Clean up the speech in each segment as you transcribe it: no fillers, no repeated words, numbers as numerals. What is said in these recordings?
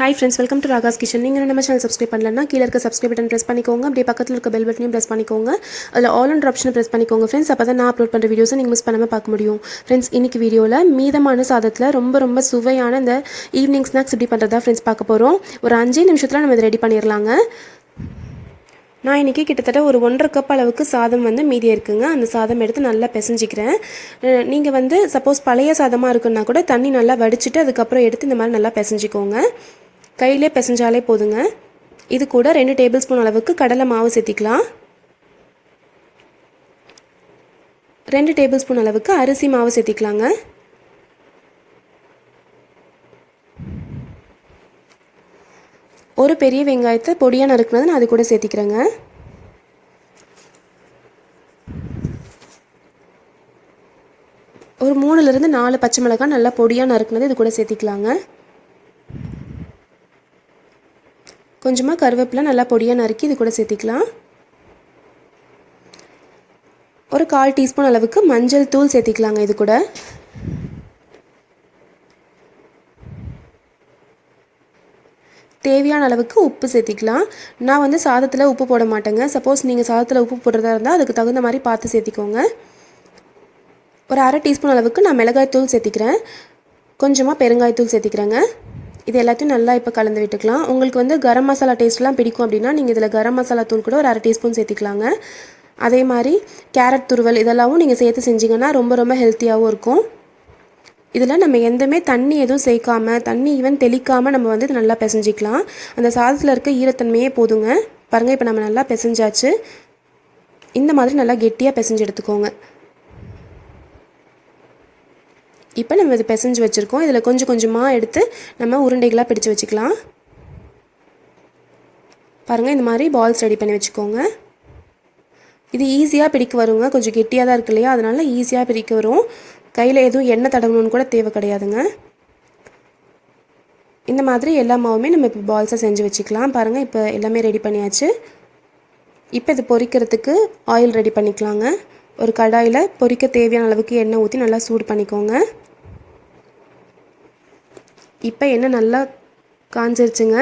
Hi friends, welcome to Ragas Kitchen. நீங்க நம்ம channel subscribe பண்ணலனா கீழ இருக்க subscribe button press பண்ணிக்கோங்க. அப்படியே பக்கத்துல இருக்க bell button press பண்ணிக்கோங்க. அதுல all on option press பண்ணிக்கோங்க friends. அப்பதான் நான் அப்லோட் பண்ற வீடியோஸை நீங்க மிஸ் பண்ணாம பார்க்க முடியும். friends, இன்னைக்கு வீடியோல மீதமான சாதத்துல ரொம்ப சுவையான இந்த ஈவினிங் ஸ்நாக்ஸ் எப்படி பண்றதா friends பார்க்க போறோம். ஒரு 5 நிமிஷத்துல நம்ம இத ரெடி பண்ணிரலாங்க. நான் இன்றைக்கி கிட்டத்தட்ட ஒரு 1.5 கப் அளவுக்கு சாதம் வந்து மீதி இருக்குங்க. அந்த சாதம் எடுத்து நல்லா பிசைஞ்சிக்கிறேன். நீங்கள் வந்து சப்போஸ் பழைய சாதமாக இருக்குன்னா கூட தண்ணி நல்லா வடிச்சிட்டு அதுக்கப்புறம் எடுத்து இந்த மாதிரி நல்லா பிசைஞ்சிக்கோங்க. கையிலே பிசைஞ்சாலே போதுங்க. இது கூட 2 டேபிள் ஸ்பூன் அளவுக்கு கடலை மாவு சேர்த்திக்கலாம். 2 டேபிள் ஸ்பூன் அளவுக்கு அரிசி மாவு சேர்த்திக்கலாங்க. ஒரு பெரிய வெங்காயத்தை பொடியாக நறுக்குனது நான் அது கூட சேர்த்திக்கிறேங்க. ஒரு 3லிருந்து 4 பச்சை மிளகாய் நல்லா பொடியாக நறுக்குனது இது கூட சேர்த்திக்கலாங்க. கொஞ்சமாக கருவேப்பிலை நல்லா பொடியாக நறுக்கி இது கூட சேர்த்திக்கலாம். ஒரு 1/4 டீஸ்பூன் அளவுக்கு மஞ்சள் தூள் சேர்த்திக்கலாங்க. இது கூட தேவையான அளவுக்கு உப்பு சேர்த்திக்கலாம். நான் வந்து சாதத்தில் உப்பு போட மாட்டேங்க. சப்போஸ் நீங்கள் சாதத்தில் உப்பு போடுறதா இருந்தால் அதுக்கு தகுந்த மாதிரி பார்த்து சேர்த்திக்கோங்க. ஒரு 1/2 டீஸ்பூன் அளவுக்கு நான் மிளகாய்த்தூள் சேர்த்திக்கிறேன். கொஞ்சமாக பெருங்காயத்தூள் சேர்த்திக்கிறேங்க. இது எல்லாத்தையும் நல்லா இப்போ கலந்து விட்டுக்கலாம். உங்களுக்கு வந்து கரம் மசாலா டேஸ்ட்லாம் பிடிக்கும் அப்படின்னா நீங்கள் இதில் கரம் மசாலா தூள் கூட ஒரு 1/2 டீஸ்பூன் சேர்த்திக்கலாங்க. அதே மாதிரி கேரட் துருவல் இதெல்லாம் நீங்கள் சேர்த்து செஞ்சிங்கன்னா ரொம்ப ஹெல்த்தியாகவும் இருக்கும். இதில் நம்ம எந்தமே தண்ணி எதுவும் சேர்க்காமல் தண்ணி ஈவன் தெளிக்காமல் நம்ம வந்து நல்லா பிசைஞ்சிக்கலாம். அந்த சாதத்தில் இருக்க ஈரத்தன்மையே போதுங்க. பாருங்கள், இப்போ நம்ம நல்லா பிசைஞ்சாச்சு. இந்த மாதிரி நல்லா கெட்டியாக பிசைஞ்சு எடுத்துக்கோங்க. இப்போ நம்ம இது பிசைஞ்சு வச்சுருக்கோம். இதில் கொஞ்சமாக எடுத்து நம்ம உருண்டைகளாக பிடிச்சு வச்சுக்கலாம். பாருங்கள், இந்த மாதிரி பால்ஸ் ரெடி பண்ணி வச்சுக்கோங்க. இது ஈஸியாக பிடிக்க வருங்க. கொஞ்சம் கெட்டியாக தான் இருக்கு இல்லையா, அதனால ஈஸியாக பிடிக்க வரும். கையில் எதுவும் எண்ணெய் தடவணும்னு கூட தேவை கிடையாதுங்க. இந்த மாதிரி எல்லா மாவுமே நம்ம இப்போ பால்ஸை செஞ்சு வச்சுக்கலாம். பாருங்கள், இப்போ எல்லாமே ரெடி பண்ணியாச்சு. இப்போ இது பொரிக்கிறதுக்கு ஆயில் ரெடி பண்ணிக்கலாங்க. ஒரு கடாயில் பொரிக்க தேவையான அளவுக்கு எண்ணெய் ஊற்றி நல்லா சூடு பண்ணிக்கோங்க. இப்போ எண்ணெய் நல்லா காஞ்சிருச்சுங்க.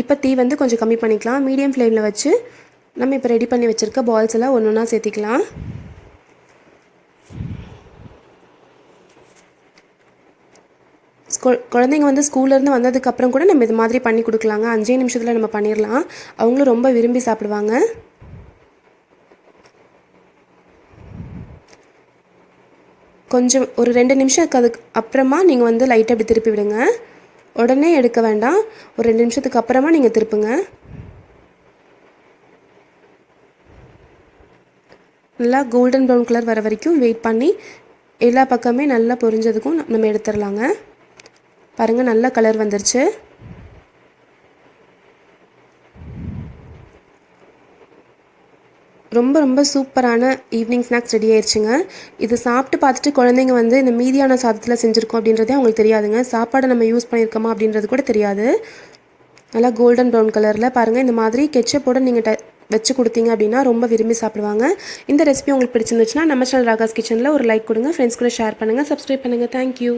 இப்போ தீ வந்து கொஞ்சம் கம்மி பண்ணிக்கலாம். மீடியம் ஃப்ளேமில் வச்சு நம்ம இப்போ ரெடி பண்ணி வச்சுருக்க பால்ஸ் எல்லாம் ஒன்றா சேர்த்திக்கலாம். குழந்தைங்க வந்து ஸ்கூல்லேருந்து வந்ததுக்கப்புறம் கூட நம்ம இது மாதிரி பண்ணி கொடுக்கலாங்க. 5 நிமிஷத்தில் நம்ம பண்ணிடலாம். அவங்களும் ரொம்ப விரும்பி சாப்பிடுவாங்க. கொஞ்சம் ஒரு 2 நிமிஷம் அதுக்கு அப்புறமா நீங்கள் வந்து லைட்டாக அப்படி திருப்பி விடுங்க. உடனே எடுக்க வேண்டாம். ஒரு 2 நிமிஷத்துக்கு அப்புறமா நீங்கள் திருப்புங்க. நல்லா கோல்டன் ப்ரௌன் கலர் வர வரைக்கும் வெயிட் பண்ணி எல்லா பக்கமே நல்லா பொரிஞ்சதுக்கும் நம்ம எடுத்துடலாங்க. பாருங்கள், நல்ல கலர் வந்துருச்சு. ரொம்ப சூப்பரான ஈவினிங் ஸ்நாக்ஸ் ரெடி ஆயிடுச்சுங்க. இது சாப்பிட்டு பார்த்துட்டு குழந்தைங்க வந்து இந்த மீதியான சாதத்தில் செஞ்சுருக்கோம் அப்படின்றதே அவங்களுக்கு தெரியாதுங்க. சாப்பாடை நம்ம யூஸ் பண்ணியிருக்கோமா அப்படின்றது கூட தெரியாது. நல்லா கோல்டன் ப்ரௌன் கலரில் பாருங்கள். இந்த மாதிரி கெச்சப்போட நீங்கள் வச்சு கொடுத்தீங்க அப்படின்னா ரொம்ப விரும்பி சாப்பிடுவாங்க. இந்த ரெசிபி உங்களுக்கு பிடிச்சிருந்துச்சுன்னா நம்ம சேனல் ராகாஸ் கிச்சனில் ஒரு லைக் கொடுங்க. ஃப்ரெண்ட்ஸ் கூட ஷேர் பண்ணுங்கள், சப்ஸ்கிரைப் பண்ணுங்கள். தேங்க்யூ.